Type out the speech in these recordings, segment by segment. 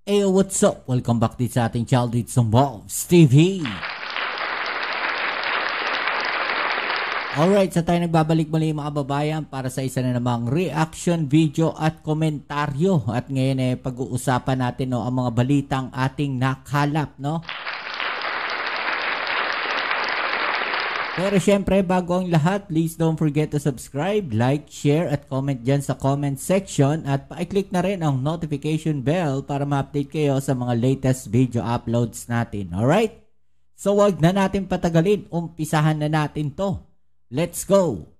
Hey, what's up? Welcome back din sa ating channel dito sa Mobs TV. Alright, sa tayo nagbabalik muli mga kababayan para sa isa na namang reaction video at komentaryo. At ngayon pag-uusapan natin ang mga balitang ating nakalap, no? Pero syempre, bago ang lahat, please don't forget to subscribe, like, share, at comment dyan sa comment section. At pa-click na rin ang notification bell para ma-update kayo sa mga latest video uploads natin. Alright? So wag na natin patagalin, umpisahan na natin to. Let's go!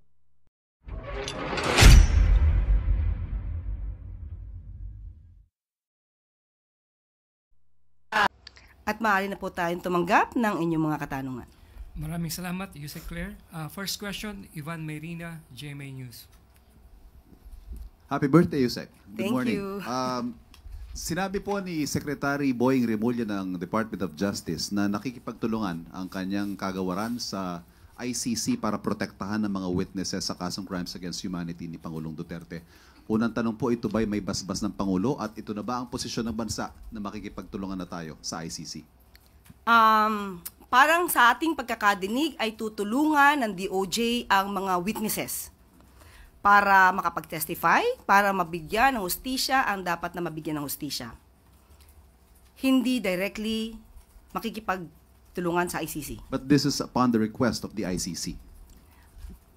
At maaari na po tayong tumanggap ng inyong mga katanungan. Maraming salamat, Yusek Claire. First question, Ivan Merina, GMA News. Happy birthday, Yusek. Good Thank morning. you. Sinabi po ni Secretary Boying Remulla ng Department of Justice na nakikipagtulungan ang kanyang kagawaran sa ICC para protektahan ng mga witnesses sa kasong crimes against humanity ni Pangulong Duterte. Unang tanong po, ito ba'y may basbas ng Pangulo at ito na ba ang posisyon ng bansa na makikipagtulungan na tayo sa ICC? Parang sa ating pagkakadinig ay tutulungan ng DOJ ang mga witnesses para makapag-testify, para mabigyan ng hustisya ang dapat na mabigyan ng hustisya. Hindi directly makikipagtulungan sa ICC. But this is upon the request of the ICC.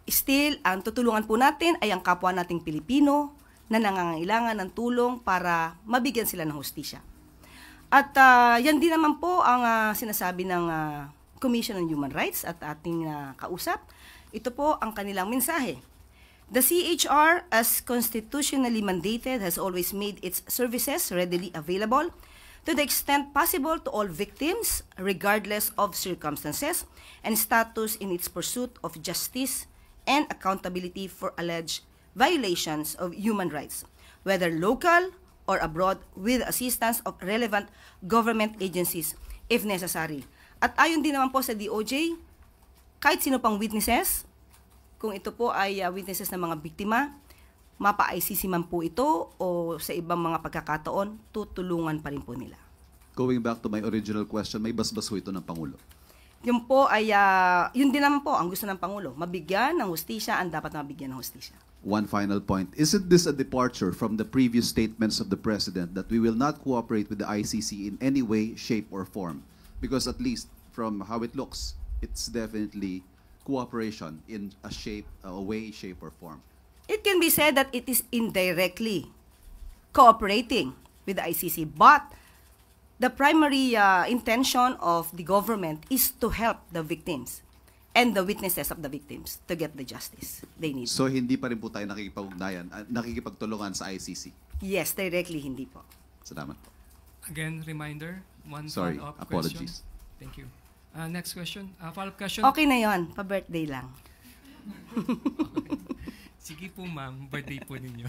Still, ang tutulungan po natin ay ang kapwa nating Pilipino na nangangailangan ng tulong para mabigyan sila ng hustisya. At yan din naman po ang sinasabi ng Commission on Human Rights at ating kausap. Ito po ang kanilang mensahe. The CHR, as constitutionally mandated, has always made its services readily available to the extent possible to all victims, regardless of circumstances and status in its pursuit of justice and accountability for alleged violations of human rights, whether local or abroad, with assistance of relevant government agencies if necessary. At ayon din naman po sa DOJ, kahit sino pang witnesses, kung ito po ay witnesses ng mga biktima, mapa-ICC man po ito o sa ibang mga pagkakataon, tutulungan pa rin po nila. Going back to my original question, may basbas ho ito ng Pangulo? Yun po ay, yun din naman po ang gusto ng Pangulo, mabigyan ng hustisya ang dapat na mabigyan ng hustisya. One final point. Isn't this a departure from the previous statements of the President that we will not cooperate with the ICC in any way, shape, or form? Because at least from how it looks, it's definitely cooperation in a way, shape, or form. It can be said that it is indirectly cooperating with the ICC, but the primary intention of the government is to help the victims and the witnesses of the victims to get the justice they need. So hindi pa rin po tayo nakikipagtulungan sa ICC? Yes, directly hindi po. Salamat po. Again, reminder, one Sorry, follow-up apologies. question. Thank you. Next question, follow-up question. Okay na yon, pa-birthday lang. Sige po ma'am, birthday po ninyo.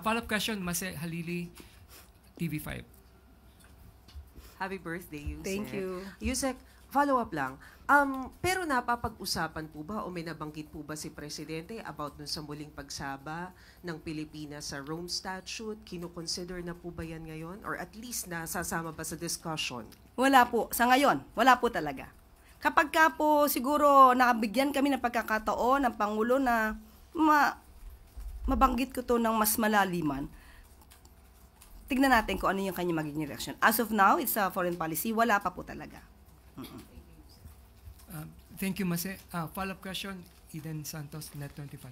Follow-up question, Mase Halili, TV5. Happy birthday, Yusek. Thank you. Yusek, follow-up lang. Pero napapag-usapan po ba o may nabanggit po ba si Presidente about dun sa muling pagsaba ng Pilipinas sa Rome Statute? Kino-consider na po ba yan ngayon? Or at least nasasama ba sa discussion? Wala po. Sa ngayon, wala po talaga. Kapag ka po siguro nakabigyan kami ng pagkakataon ng Pangulo na mabanggit ko to ng mas malaliman, tignan natin kung ano yung kanyang magiging reaction. As of now, it's a foreign policy. Wala pa po talaga. Thank you, Mase. Follow-up question, Eden Santos, Net25.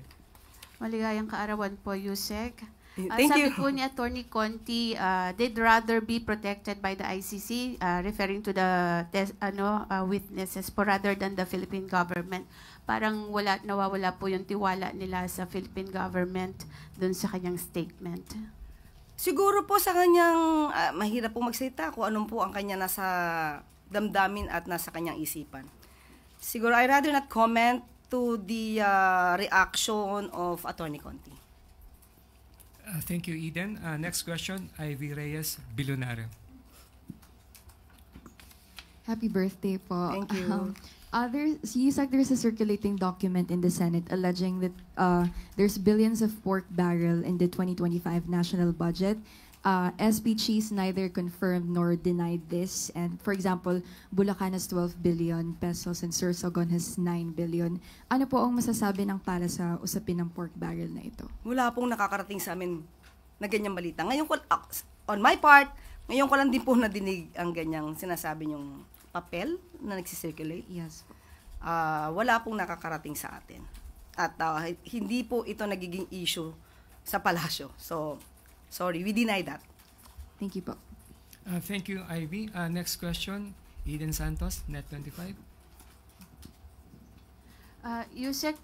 Maligayang kaarawan po, Yusek. Thank Sabi you. po ni Attorney Conti, they'd rather be protected by the ICC, referring to the witnesses po rather than the Philippine government. Parang nawawala po yung tiwala nila sa Philippine government dun sa kanyang statement. Siguro po sa kanyang, mahirap po magsalita kung anong po ang kanya nasa damdamin at nasa kanyang isipan. Siguro, I'd rather not comment to the reaction of Attorney Conti. Thank you, Eden. Next question, Ivy Reyes, Bilonario. Happy birthday po. Thank you. There's a circulating document in the Senate alleging that there's billions of pork barrel in the 2025 national budget SB Cheese neither confirmed nor denied this. And for example, Bulacan has 12 billion pesos and Sorsogon has 9 billion. Ano po ang masasabi ng pala sa usapin ng pork barrel na ito? Wala pong nakakarating sa amin na ganyang balita. Ngayon ko, on my part, ngayon ko lang din po nadinig ang ganyang sinasabi niyong papel na nagsisirculate. Yes po. Wala pong nakakarating sa atin. At hindi po ito nagiging issue sa palasyo. So, sorry, we deny that. Thank you po. Thank you, Ivy. Next question, Eden Santos, Net25. Yusek,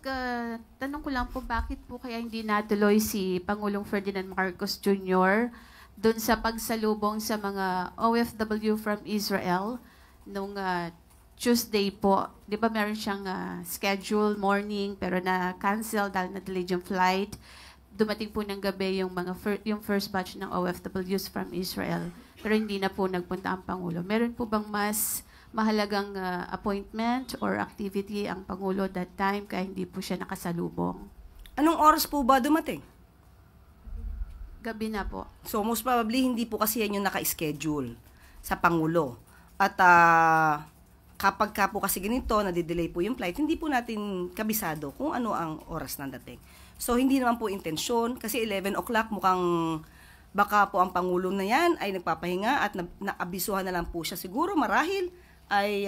tanong ko lang po, bakit po kaya hindi natuloy si Pangulong Ferdinand Marcos Jr. doon sa pagsalubong sa mga OFW from Israel nung Tuesday po? Di ba meron siyang schedule morning pero na-cancel dahil na-delayed yung flight. Dumating po ng gabi yung first batch ng OFWs from Israel. Pero hindi na po nagpunta ang Pangulo. Meron po bang mas mahalagang appointment or activity ang Pangulo that time kaya hindi po siya nakasalubong? Anong oras po ba dumating? Gabi na po. So, most probably, hindi po kasi yan yung naka-schedule sa Pangulo. At kapag ka po kasi ganito, nadidelay po yung flight, hindi po natin kabisado kung ano ang oras ng dating. So, hindi naman po intensyon, kasi 11 o'clock mukhang baka po ang Pangulo na yan ay nagpapahinga at naabisuhan na lang po siya. Siguro marahil ay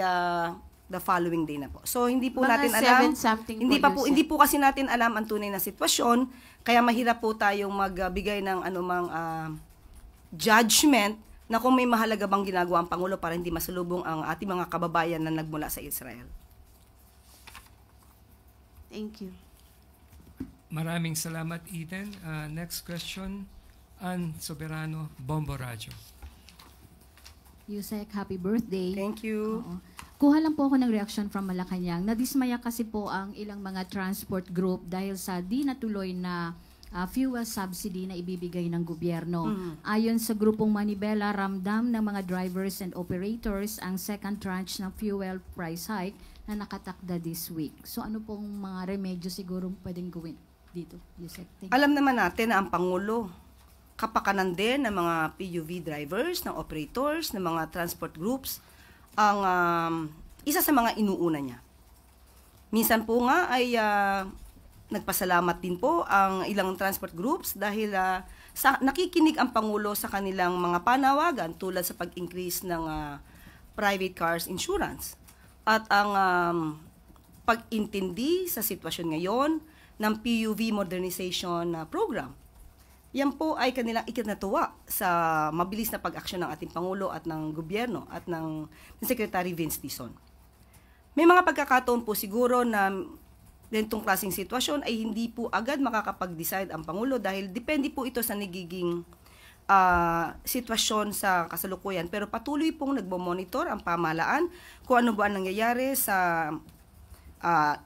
the following day na po. So, hindi po Mga natin alam. 7-something Hindi po kasi natin alam ang tunay na sitwasyon, kaya mahirap po tayong magbigay ng anumang judgment na kung may mahalaga bang ginagawa ang Pangulo para hindi masalubong ang ating mga kababayan na nagmula sa Israel. Thank you. Maraming salamat, Eden. Next question, Ann Soberano, Bombo Radyo. Yusek, happy birthday. Thank you. Oo. Kuha lang po ako ng reaction from Malacanang. Nadismaya kasi po ang ilang mga transport group dahil sa di natuloy na fuel subsidy na ibibigay ng gobyerno. Ayon sa grupong Manibela, ramdam ng mga drivers and operators ang second tranche ng fuel price hike na nakatakda this week. So ano pong mga remedyo siguro pwedeng gawin dito, Yusek? Alam naman natin na ang Pangulo, kapakanan din ng mga PUV drivers, ng operators, ng mga transport groups, ang isa sa mga inuuna niya. Minsan po nga ay nagpasalamat din po ang ilang transport groups dahil nakikinig ang Pangulo sa kanilang mga panawagan tulad sa pag-increase ng private cars insurance. At ang pag-intindi sa sitwasyon ngayon ng PUV modernization program. Yan po ay kanilang ikinatuwa sa mabilis na pag-aksyon ng ating Pangulo at ng gobyerno at ng Secretary Vince Dizon. May mga pagkakataon po siguro na ganitong klaseng sitwasyon ay hindi po agad makakapag-decide ang Pangulo dahil depende po ito sa nagiging sitwasyon sa kasalukuyan. Pero patuloy pong nagmo-monitor ang pamahalaan kung ano ba ang nangyayari sa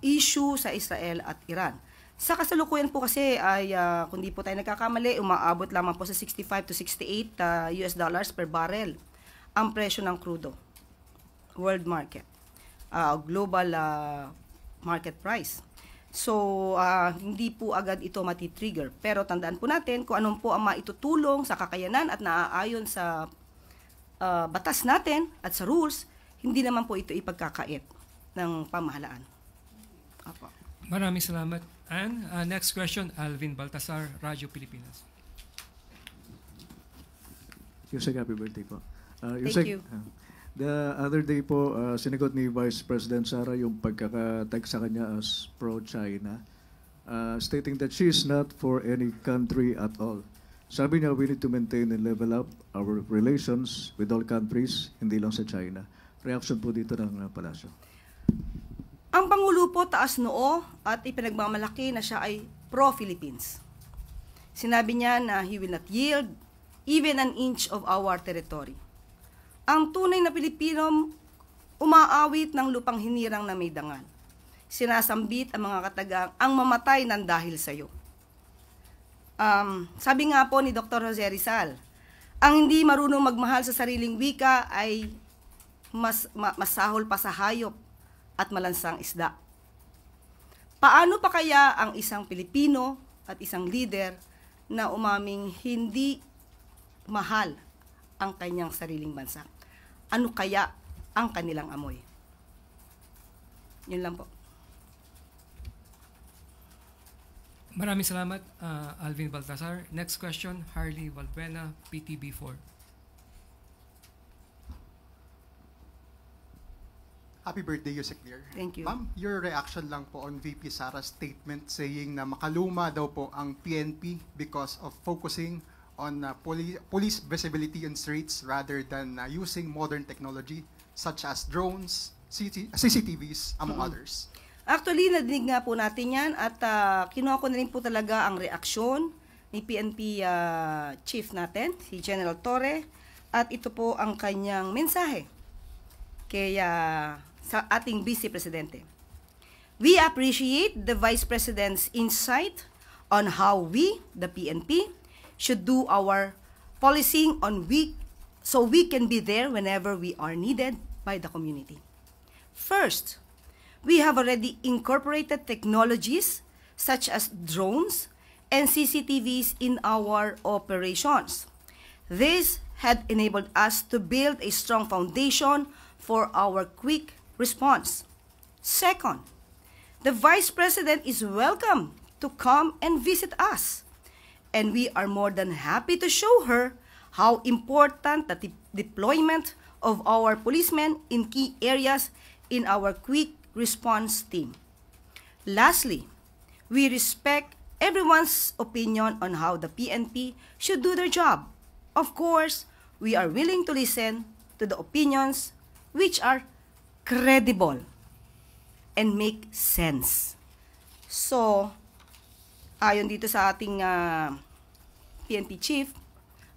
issue sa Israel at Iran. Sa kasalukuyan po kasi ay, kung di po tayo nagkakamali, umaabot lamang po sa 65 to 68 US dollars per barrel ang presyo ng crudo. World market. Global market price. So, hindi po agad ito matitrigger. Pero tandaan po natin kung anong po ang maitutulong sa kakayanan at naaayon sa batas natin at sa rules, hindi naman po ito ipagkakait ng pamahalaan. Apo. Maraming salamat, Ann. Next question, Alvin Baltasar, Radyo Pilipinas. Yusek, happy birthday po. Thank you. The other day po, sinagot ni Vice President Sara yung pagkakatag sa kanya as pro-China, stating that she is not for any country at all. Sabi niya, we need to maintain and level up our relations with all countries, hindi lang sa China. Reaction po dito ng palasyo. Ang Pangulo po taas noo at ipinagmamalaki na siya ay pro-Philippines. Sinabi niya na he will not yield even an inch of our territory. Ang tunay na Pilipino umaawit ng lupang hinirang na may dangal. Sinasambit ang mga katagang ang mamatay ng dahil sa'yo. Sabi nga po ni Dr. Jose Rizal, ang hindi marunong magmahal sa sariling wika ay masahol pa sa hayop at malansang isda. Paano pa kaya ang isang Pilipino at isang leader na umaming hindi mahal ang kanyang sariling bansa. Ano kaya ang kanilang amoy? Yun lang po. Maraming salamat, Alvin Baltasar. Next question, Harley Valbuena, PTB4. Happy birthday, Yusek Clear. Thank you. Ma'am, your reaction lang po on VP Sara's statement saying na makaluma daw po ang PNP because of focusing on police visibility in streets rather than using modern technology such as drones, CCTVs, among others. Actually, nadinig nga po natin yan at kinuha ko na rin po talaga ang reaksyon ni PNP chief natin, si General Torre, at ito po ang kanyang mensahe kay sa ating Vice Presidente. We appreciate the Vice President's insight on how we, the PNP, should do our policing so we can be there whenever we are needed by the community. First, we have already incorporated technologies such as drones and CCTVs in our operations. This had enabled us to build a strong foundation for our quick response. Second, the Vice President is welcome to come and visit us, and we are more than happy to show her how important the deployment of our policemen in key areas in our quick response team. Lastly, we respect everyone's opinion on how the PNP should do their job. Of course, we are willing to listen to the opinions which are credible and make sense. So, ayon dito sa ating PNP chief,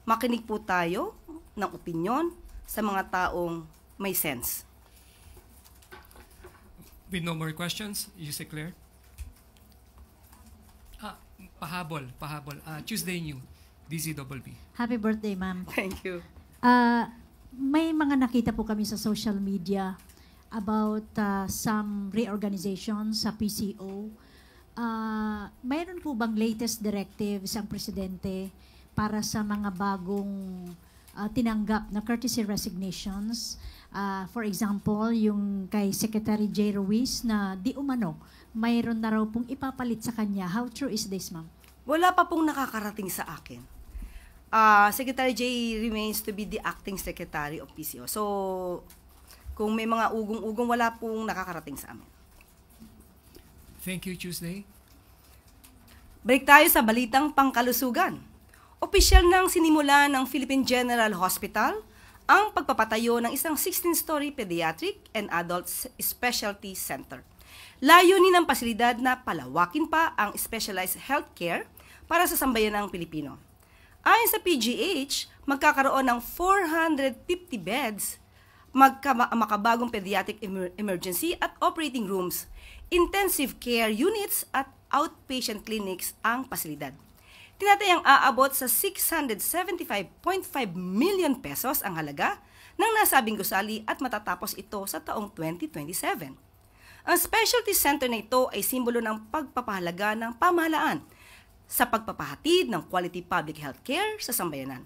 makinig po tayo ng opinion sa mga taong may sense. With no more questions, Yusek Clear. Pahabol. Tuesday New, DZBB. Happy birthday, ma'am. Thank you. May mga nakita po kami sa social media about some reorganization sa PCO. Mayroon po bang latest directives ang presidente para sa mga bagong tinanggap na courtesy resignations? For example, yung kay Secretary J. Ruiz na di umano, mayroon na raw pong ipapalit sa kanya. How true is this, ma'am? Wala pa pong nakakarating sa akin. Secretary J remains to be the acting secretary of PCO. So, kung may mga ugong-ugong, wala pong nakakarating sa amin. Thank you, Tuesday. Balik tayo sa balitang pangkalusugan. Opisyal nang sinimula ng Philippine General Hospital ang pagpapatayo ng isang 16-story pediatric and adult specialty center. Layunin ng pasilidad na palawakin pa ang specialized healthcare para sa sambayanang Pilipino. Ayon sa PGH, magkakaroon ng 450 beds, makabagong pediatric emergency at operating rooms, intensive care units at outpatient clinics ang pasilidad. Tinatayang aabot sa 675.5 million pesos ang halaga ng nasabing gusali at matatapos ito sa taong 2027. Ang specialty center na ito ay simbolo ng pagpapahalaga ng pamahalaan sa pagpapahatid ng quality public health care sa sambayanan.